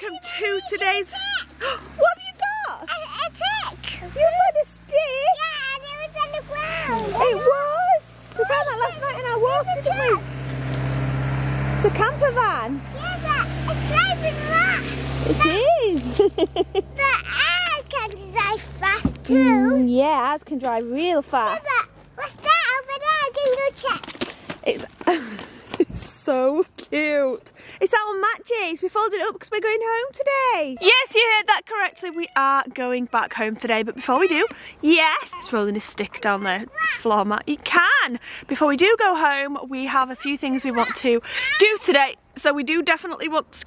welcome to today's... What have you got? A tick. You found a stick? Yeah, and it was on the ground. It was. We found that last night in our walk, didn't we? It's a camper van. Yeah, but it's driving fast. It is. But ours can drive fast too. Yeah, ours can drive real fast. Yeah, but what's that over there? Can you check? It's so cute. It's our matches. We folded it up because we're going home today. Yes, you heard that correctly. We are going back home today. But before we do, yes, it's rolling his stick down the floor mat. You can. Before we do go home, we have a few things we want to do today. So we do definitely want,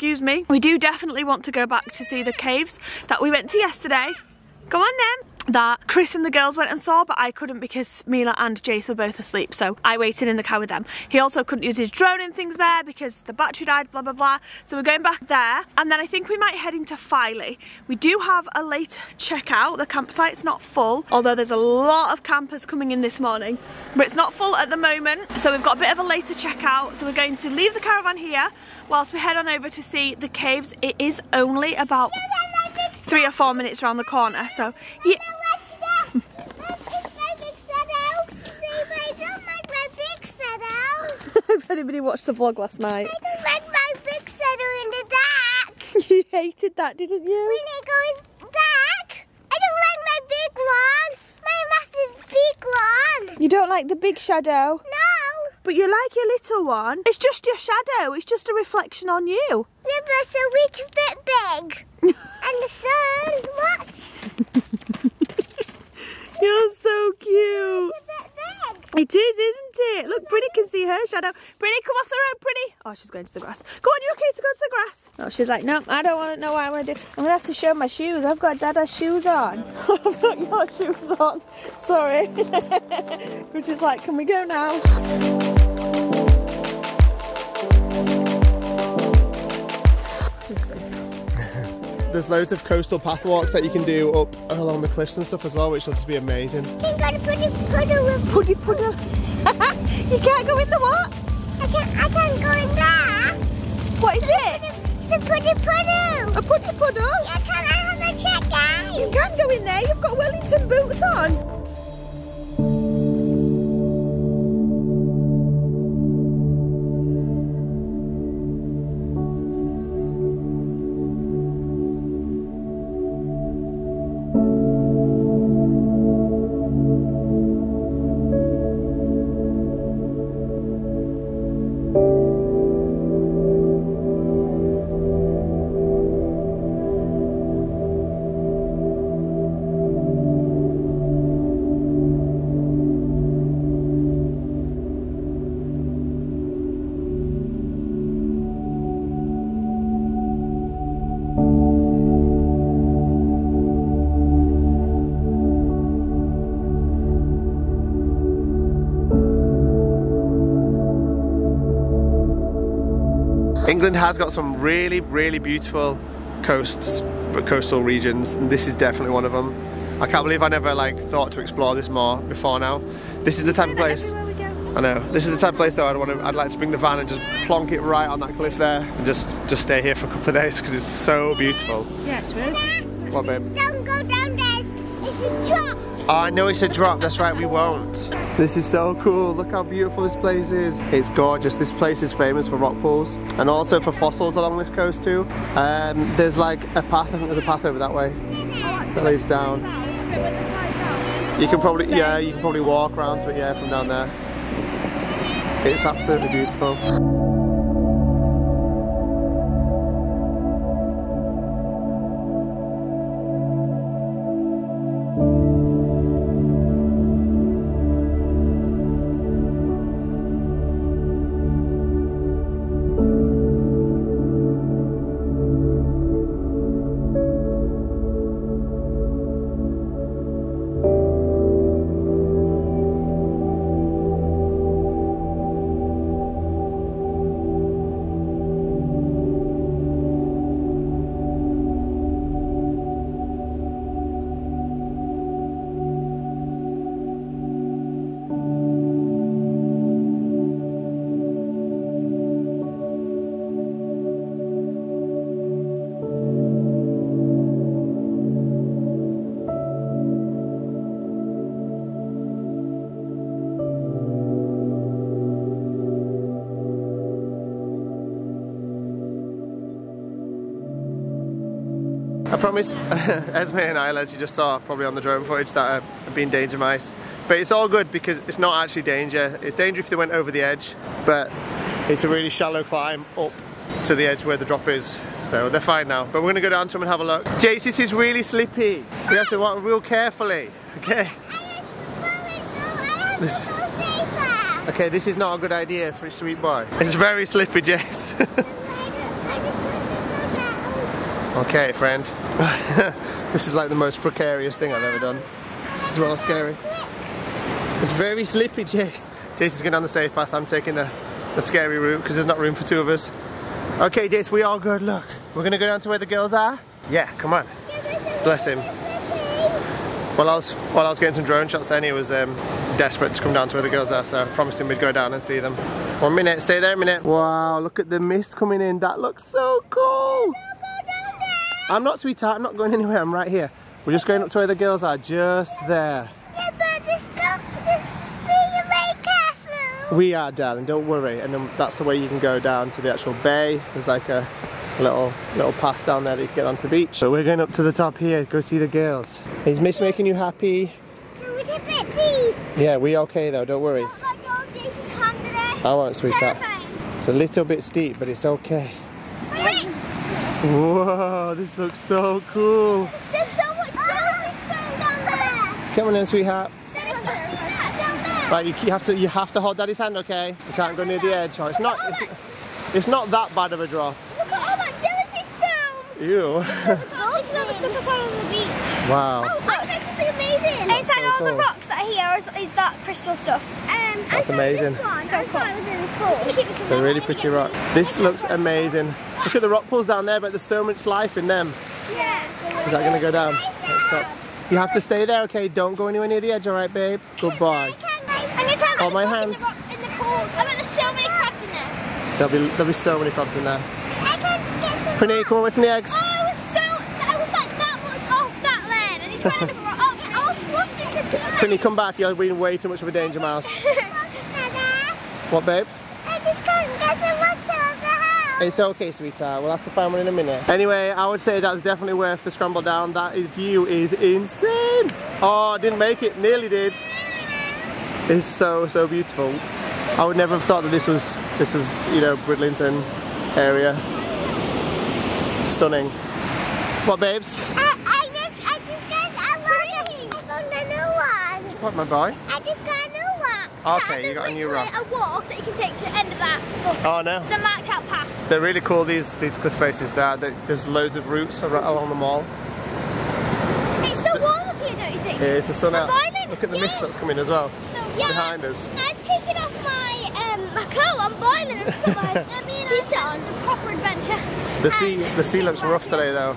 we do definitely want to go back to see the caves that we went to yesterday. Go on then. That Chris and the girls went and saw, but I couldn't because Mila and Jace were both asleep, so I waited in the car with them. He also couldn't use his drone and things there because the battery died, blah blah blah. So we're going back there, and then I think we might head into Filey. We do have a late checkout. The campsite's not full, although there's a lot of campers coming in this morning, but it's not full at the moment. So we've got a bit of a later checkout. So we're going to leave the caravan here whilst we head on over to see the caves. It is only about 3 or 4 minutes around the corner, so yeah. Has anybody watched the vlog last night? I don't like my big saddle in the dark. You hated that, didn't you? When it goes dark, I don't like my big one. My massive big one. You don't like the big shadow? No. But you like your little one. It's just your shadow. It's just a reflection on you. Yeah, but so it's a bit big. And the sun, what? You're so cute. It's a bit big. It is, isn't it? Look, Brinny can see her shadow. Brinny, come off the road, Brinny. Oh, she's going to the grass. Go on, you okay to go to the grass? No, she's like, no, I don't want to know what I want to do. I'm going to have to show my shoes. I've got Dada's shoes on. I've got your shoes on. Sorry. Which is like, can we go now? There's loads of coastal path walks that you can do up along the cliffs and stuff as well, which will just be amazing. You can go to Puddy Puddle. Puddy Puddle? You can't go in the what? I can't go in there. What is it? It's a Puddy Puddle. A Puddy Puddle? Yeah, can I have a check, guys? You can go in there. You've got Wellington boots on. England has got some really, really beautiful coasts, but coastal regions, and this is definitely one of them. I can't believe I never thought to explore this more before now. This is the type of place. I know. This is the type of place though I'd like to bring the van and just plonk it right on that cliff there and just stay here for a couple of days because it's so beautiful. Yeah, it's really beautiful. What, babe? Don't go down there. It's a drop. Oh, I know it's a drop, that's right, we won't. This is so cool, look how beautiful this place is. It's gorgeous, this place is famous for rock pools and also for fossils along this coast too. There's like a path, I think there's a path over that way that leads down. You can probably walk around to it, yeah, from down there. It's absolutely beautiful. promise, Esme and Isla, as you just saw probably on the drone footage, that have been danger mice. But it's all good because it's not actually danger. It's danger if they went over the edge, but it's a really shallow climb up to the edge where the drop is. So they're fine now. But we're gonna go down to them and have a look. Jace, this is really slippy. We have to walk real carefully, okay? Okay, this is not a good idea for a sweet boy. It's very slippy, Jace. Okay, friend. This is like the most precarious thing I've ever done. This is well scary. It's very slippy, Jace. Jace is going down the safe path. I'm taking the scary route because there's not room for two of us. Okay, Jace, we all good. Look, we're going to go down to where the girls are. Yeah, come on. Bless him. While I was getting some drone shots then, he was desperate to come down to where the girls are, so I promised him we'd go down and see them. 1 minute, stay there a minute. Wow, look at the mist coming in. That looks so cool. I'm not, sweetheart, I'm not going anywhere, I'm right here. We're just going up to where the girls are, just there. Yeah, but just be very careful. We are, darling, don't worry. And then that's the way you can go down to the actual bay. There's like a little path down there that you can get onto the beach. So we're going up to the top here, go see the girls. Is Miss making you happy? So we're a bit deep. Yeah, we okay though, don't worry. I won't, sweetheart. It's a little bit steep, but it's okay. Whoa, this looks so cool. There's so much jellyfish down there. Come on in, sweetheart. There's down there. Right, you have to hold Daddy's hand, okay? You can't go near the edge. Oh, it's not that bad of a drop. Look at all that jellyfish foam. Ew. Look at all this other stuff I found on the beach. Wow. Oh, that's actually amazing. Inside so all cool. the rocks that are here is that crystal stuff. That's amazing. So cool. They're really pretty rock. This looks amazing. Look at the rock pools down there, but there's so much life in them. Yeah. Is that going to go down? Stop. You have to stay there, okay? Don't go anywhere near the edge, alright, babe? Good boy. I'm going to try and Hold my hands. in the pools. I bet there's so many crabs in there. There'll be so many crabs in there. I can get some. Prinny, come away from the eggs. Oh, I was like that much off that land, and he's trying to I was flustered. Prinny, come back. You're being way too much of a danger mouse. What, babe? I just can't get some rocks out of the house. It's okay, sweetheart. We'll have to find one in a minute. Anyway, I would say that's definitely worth the scramble down. That view is insane. Oh, didn't make it. Nearly did. It's so beautiful. I would never have thought that this was you know, Bridlington area. Stunning. What, babes? I just got a new one. What, my boy? I just got a new one. Okay, you got a new rock. A walk that you can take to the end of that. Oh no. The marked out path. They're really cool, these cliff faces there. There's loads of roots along them all. It's so warm up here, don't you think? Yeah, it's the sun out. Boiling. Look at the mist that's coming as well. Yeah. Behind us. I've taken off my coat. I'm boiling. I've got my t-shirt on. A proper adventure. The sea looks rough today though.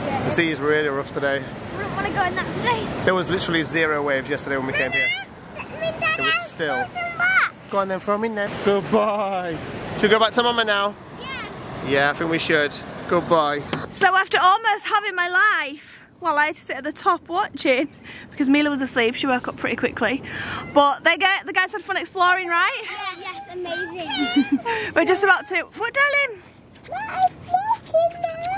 Yeah. The sea is really rough today. I don't want to go in that today. There was literally 0 waves yesterday when we came here. It was still. Go on then, throw me in then. Goodbye. Should we go back to Mama now? Yeah. Yeah, I think we should. Goodbye. So after almost having my life, well, I had to sit at the top watching because Mila was asleep. She woke up pretty quickly. But the guys had fun exploring, right? Yeah, yes, amazing. We're just about to... What, darling?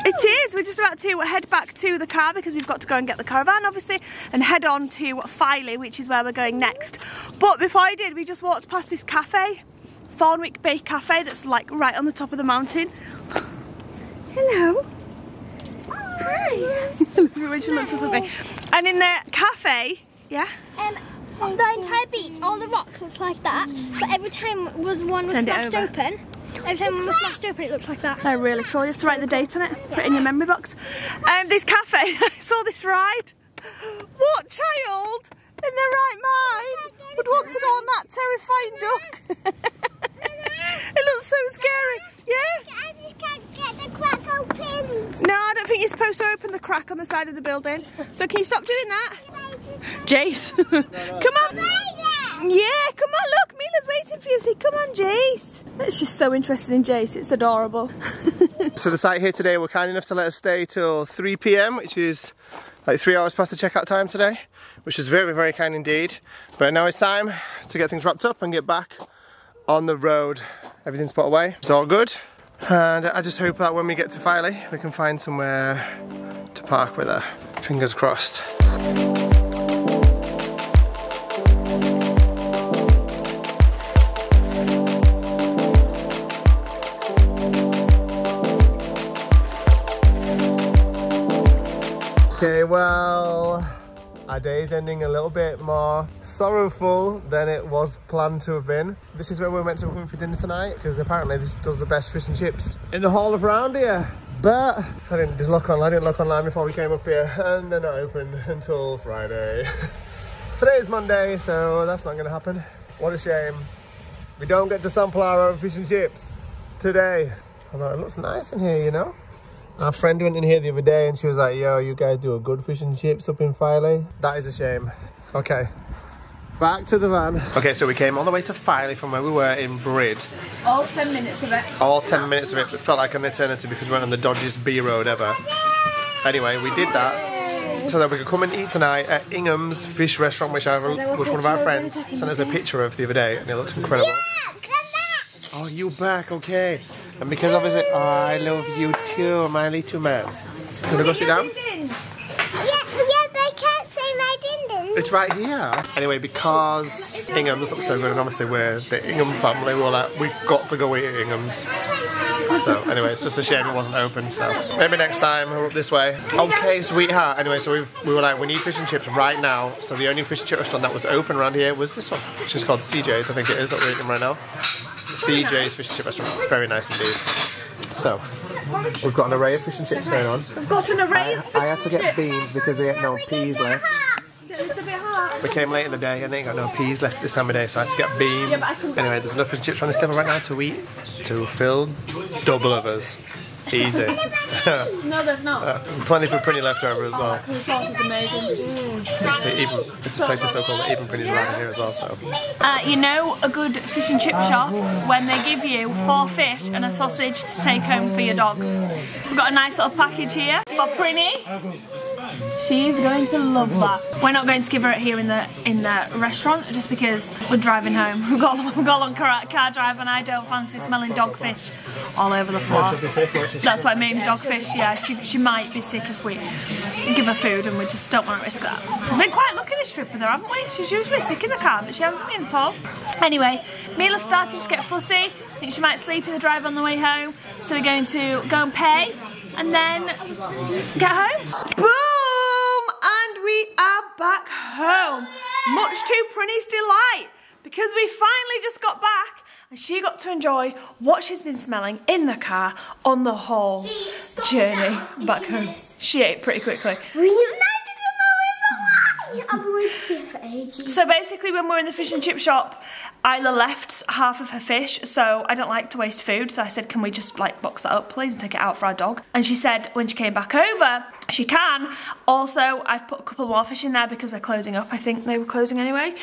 It is. We're just about to head back to the car because we've got to go and get the caravan, obviously, and head on to Filey, which is where we're going next. But before I did, we just walked past this cafe, Thornwick Bay Cafe, that's like right on the top of the mountain. Hello. Hi. When she looks up at me. And in the cafe, yeah. The entire beach, all the rocks looked like that, but every time one was smashed open. Every time one was smashed open, it looked like that. They're really cool. You have to write the date on it, put it in your memory box. This cafe, I saw this ride. What child in their right mind would want to go on that terrifying duck? It looks so scary. Yeah? I just can't get the crack open. No, I don't think you're supposed to open the crack on the side of the building. So can you stop doing that? Jace. Come on. Yeah, come on, look, Mila's waiting for you. Say, come on, Jace. She's so interested in Jace, it's adorable. So the site here today were kind enough to let us stay till 3 PM, which is like 3 hours past the checkout time today, which is very kind indeed. But now it's time to get things wrapped up and get back on the road. Everything's put away, it's all good. And I just hope that when we get to Filey, we can find somewhere to park with her. Fingers crossed. Okay, well, our day's ending a little bit more sorrowful than it was planned to have been. This is where we're meant to be coming for dinner tonight, because apparently this does the best fish and chips in the whole of around here. But I didn't look online before we came up here, and they're not open until Friday. Today is Monday, so that's not gonna happen. What a shame. We don't get to sample our own fish and chips today. Although it looks nice in here, you know? Our friend went in here the other day and she was like, yo, you guys do a good fish and chips up in Filey. That is a shame. Okay, back to the van. Okay, so we came all the way to Filey from where we were in Brid. All 10 minutes of it. All 10 minutes of it. It felt like an eternity because we went on the dodgiest B road ever. Anyway, we did that so that we could come and eat tonight at Ingham's Fish Restaurant, which was one of our friends sent us a picture of the other day, and it looks incredible. Oh, you back, okay. And because obviously, oh, I love you too, my little man. Can we go sit down? Yeah, but I can't say my din-din. It's right here. Anyway, because Ingham's looks so good, and obviously we're the Ingham family, we're like, we've got to go eat at Ingham's. So anyway, it's just a shame it wasn't open, so maybe next time we're up this way. Okay, sweetheart. Anyway, so we were like, we need fish and chips right now. So the only fish and chip restaurant that was open around here was this one, which is called CJ's, I think it is, that we're eating right now. CJ's Fish and Chip Restaurant. It's very nice indeed. So, we've got an array of fish and chips going on. We've got an array of fish and chips. I had to get beans because they had no peas left. Is it a little bit hard? We came late in the day and they ain't got no peas left this time of day, so I had to get beans. Yeah, anyway, there's enough fish and chips on this table right now to eat, to fill double of us. Easy. No, there's not. Plenty for Prinny left over as well. The sauce is amazing. So this place is so cool that even Prinny's around here as well. So. You know a good fish and chip shop when they give you 4 fish and a sausage to take home for your dog. We've got a nice little package here for Prinny. She's going to love that. We're not going to give her it here in the restaurant just because we're driving home. We've got a long car drive and I don't fancy smelling dogfish all over the floor. That's what I mean, dogfish. Yeah, she might be sick if we give her food and we just don't want to risk that. We've been quite lucky this trip with her, haven't we? She's usually sick in the car, but she hasn't been at all. Anyway, Mila's starting to get fussy. I think she might sleep in the drive on the way home. So we're going to go and pay and then get home. Boom! And we are back home. Much to Prinny's delight, because we finally just got back and she got to enjoy what she's been smelling in the car on the whole journey back home. She ate pretty quickly. I've been waiting here for ages. So basically when we're in the fish and chip shop, Isla left half of her fish, so I don't like to waste food, so I said, can we just like box that up please and take it out for our dog? And she said when she came back over, she can. Also, I've put a couple more fish in there because we're closing up. I think they were closing anyway.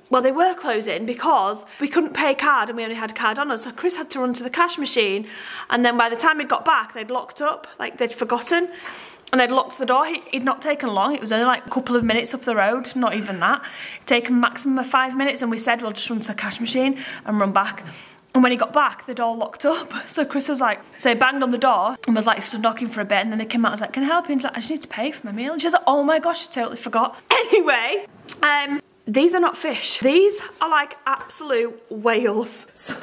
Well, they were closing because we couldn't pay card and we only had card on us. So Chris had to run to the cash machine, and then by the time he'd got back, they'd locked up, like they'd forgotten. And they'd locked the door. He'd not taken long. It was only like a couple of minutes up the road, not even that. It'd taken maximum of 5 minutes, and we said we'll just run to the cash machine and run back. And when he got back, they'd all locked up. So Chris was like, so he banged on the door and was like stood knocking for a bit, and then they came out and was like, can I help you? And he's like, I just need to pay for my meal. And she was like, oh my gosh, I totally forgot. Anyway, these are not fish. These are like absolute whales. So,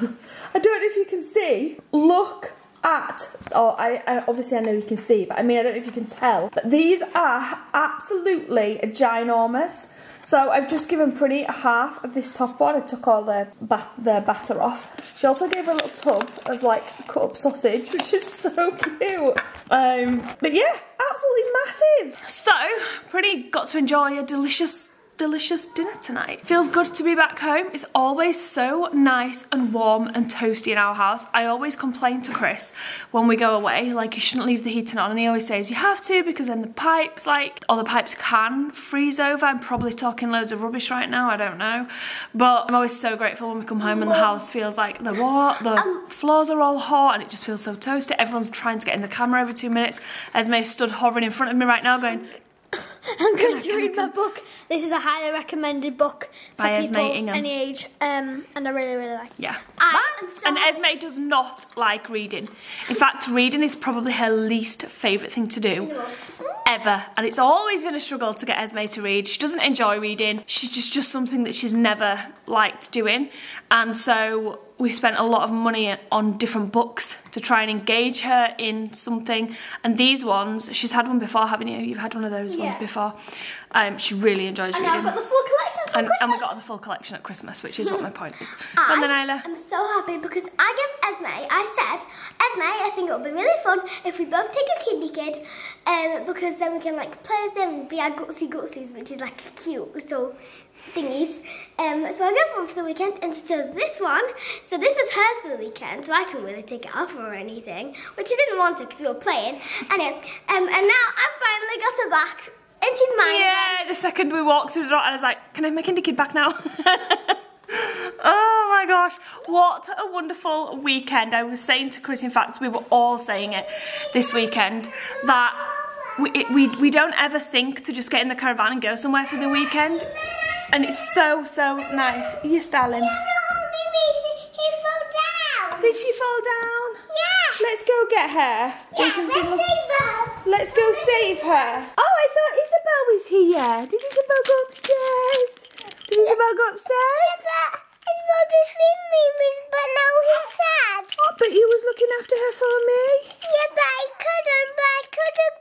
I don't know if you can see. Look at, I obviously I know you can see, but I mean I don't know if you can tell, but these are absolutely ginormous. So I've just given Prinny half of this top one. I took all the batter off. She also gave her a little tub of like cut up sausage, which is so cute. But yeah, absolutely massive. So Prinny got to enjoy a delicious dinner tonight. Feels good to be back home. It's always so nice and warm and toasty in our house. I always complain to Chris when we go away, like you shouldn't leave the heating on, and he always says you have to because then the pipes can freeze over. I'm probably talking loads of rubbish right now, I don't know, but I'm always so grateful when we come home and the house feels like the floors are all hot and it just feels so toasty. Everyone's trying to get in the camera every 2 minutes. Esme stood hovering in front of me right now going, I'm going to read my book. This is a highly recommended book for by people Esme Ingham. any age, and I really, really like it. Yeah. I And Esme does not like reading. In fact, reading is probably her least favourite thing to do ever. And it's always been a struggle to get Esme to read. She doesn't enjoy reading. She's just something that she's never liked doing. And so we spent a lot of money on different books to try and engage her in something. And these ones, she's had one before, haven't you? You've had one of those ones before. She really enjoys reading. And I've got the full collection for Christmas. And we got the full collection at Christmas, which is what my point is. And then Isla. I'm so happy because I said, Esme, I think it would be really fun if we both take a kindy kid, because then we can like play with them and be our gutsies, which is like cute little thingies. So I got one for the weekend, and she chose this one. So this is hers for the weekend, so I couldn't really take it off or anything, which she didn't want to because we were playing. Anyway, and now I finally got her back. And she's mine. Yeah, the second we walked through the door, I was like, can I have my kindy kid back now? Oh my gosh, what a wonderful weekend. I was saying to Chris, in fact, we were all saying it this weekend, that we don't ever think to just get in the caravan and go somewhere for the weekend. And it's so nice. Yes, darling. He fell down. Did she fall down? Yeah. Let's go get her. Yeah, let's save her. Let's go save her. Oh, I thought Isabel was here. Did Isabel go upstairs? Did Isabel go upstairs? Yeah, but Isabel just leave me, but now he's sad. Oh, but you was looking after her for me. Yeah, but I couldn't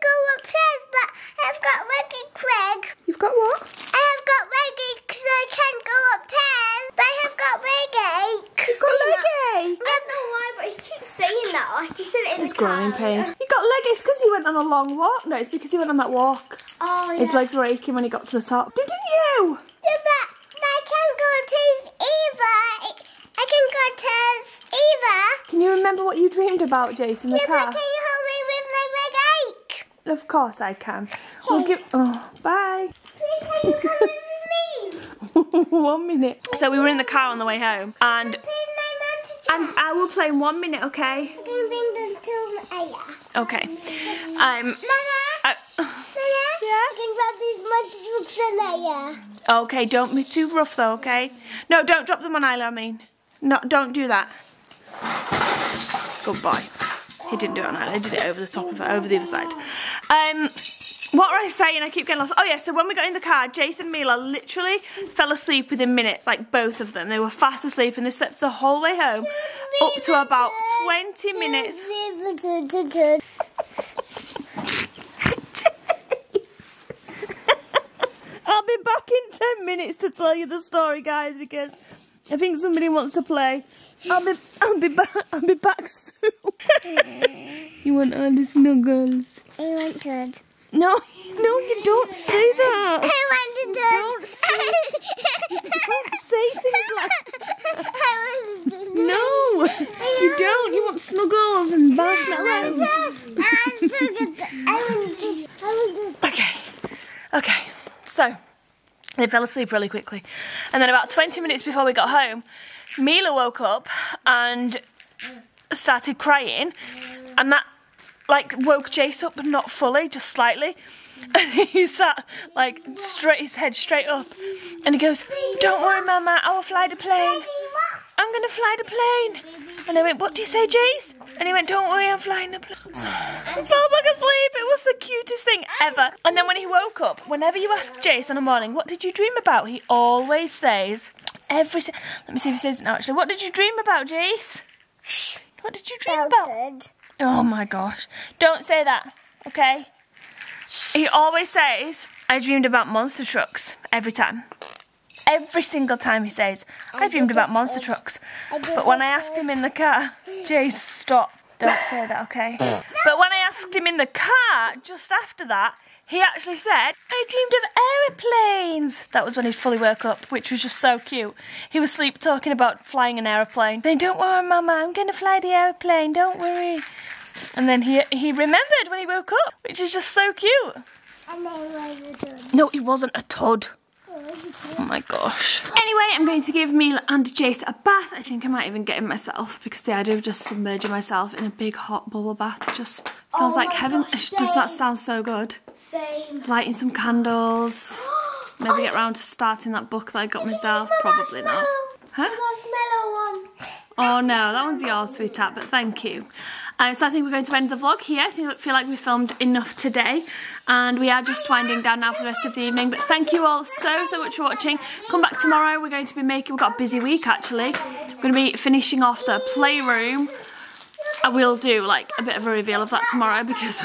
go upstairs, but I've got leggy Craig. You've got what? I have got leggy because I can't go upstairs, but I have got leggy. You've got leggy? I don't know why, but he keeps saying that. Like he said it in He's the car. growing pains. He got leggy. It's because he went on a long walk. No, it's because he went on that walk. Oh, yeah. His legs were aching when he got to the top. Didn't you? Yeah, but I can't go to Eva. I can go to Eva. Can you remember what you dreamed about, Jace, in the car? But can you help me with my leg ache? Of course I can. We'll give... Oh, bye. Please, can you come with me? 1 minute. So we were in the car on the way home, and Please, my mum to try. and I will play in 1 minute, okay? I'm going to bring them to Aya. Okay. Mama? Yeah? I can grab these munch books in Aya. Okay, don't be too rough though, okay? No, don't drop them on Isla, I mean. No, don't do that. Good boy. He didn't do it on Isla, he did it over the top of her, over the other side. What were I saying? I keep getting lost. Oh yeah, so when we got in the car, Jace and Mila literally fell asleep within minutes, like both of them. They were fast asleep and they slept the whole way home, up to about 20 minutes. I'll be back in 10 minutes to tell you the story, guys, because I think somebody wants to play. I'll be back soon. You want all the snuggles? I want to. No, you don't say that. I want to. Don't say things like that. I want to. No, you don't. You want snuggles and marshmallows. Okay. So, they fell asleep really quickly. And then about 20 minutes before we got home, Mila woke up and started crying. And that, like, woke Jace up, but not fully, just slightly. And he sat, like, his head straight up. And he goes, "Don't worry, Mama, I will fly the plane. I'm going to fly the plane." And I went, "What do you say, Jace?" And he went, "Don't worry, I'm flying the plane." I fell back asleep. It was the cutest thing ever. And then when he woke up, whenever you ask Jace in the morning, "What did you dream about?" he always says, let me see if he says it now, actually. "What did you dream about, Jace? What did you dream about?" Oh my gosh. Don't say that, okay? He always says, "I dreamed about monster trucks," every time. Every single time he says, "I dreamed about monster trucks." But when I asked him in the car, Jace, stop, don't say that, okay? But when I asked him in the car, just after that, he actually said, "I dreamed of aeroplanes." That was when he fully woke up, which was just so cute. He was sleep talking about flying an aeroplane. Saying, "Don't worry, Mama, I'm going to fly the aeroplane, don't worry." And then he remembered when he woke up, which is just so cute. No, it wasn't a Todd. Oh my gosh. Anyway, I'm going to give Mila and Jace a bath. I think I might even get him myself, because the idea of just submerging myself in a big hot bubble bath just sounds like heaven. Does that sound so good? Same. Lighting some candles. Maybe get round to starting that book that I got myself. Probably not. Huh? The marshmallow one. Oh no, that one's yours, sweetheart, but thank you. So I think we're going to end the vlog here. I feel like we filmed enough today, and we are just winding down now for the rest of the evening. But thank you all so much for watching. Come back tomorrow. We're going to be we've got a busy week actually. We're going to be finishing off the playroom. I will do like a bit of a reveal of that tomorrow because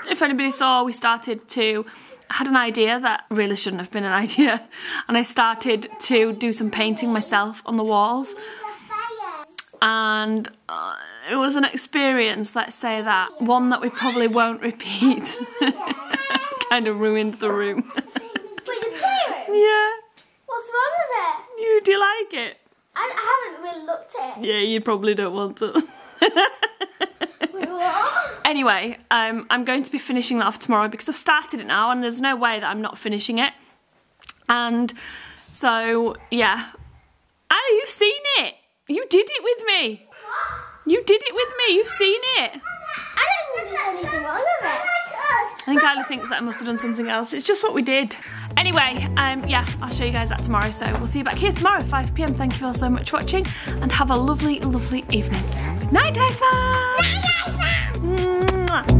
if anybody saw, I had an idea that really shouldn't have been an idea, and I started to do some painting myself on the walls, and it was an experience, let's say that, one that we probably won't repeat. Kind of ruined the room. Wait, the playroom? Yeah. What's wrong with it? Do you like it? I haven't really looked at it. Yeah, you probably don't want to. Wait, what? Anyway, I'm going to be finishing that off tomorrow because I've started it now and there's no way that I'm not finishing it. And so, yeah. Oh, you've seen it. You did it with me. What? You did it with me. You've seen it. I don't think there's anything wrong with it. I think Kyla thinks that I must have done something else. It's just what we did. Anyway, yeah, I'll show you guys that tomorrow. So we'll see you back here tomorrow at 5 PM. Thank you all so much for watching and have a lovely, lovely evening. Good night, high five. Night, high five. Mwah.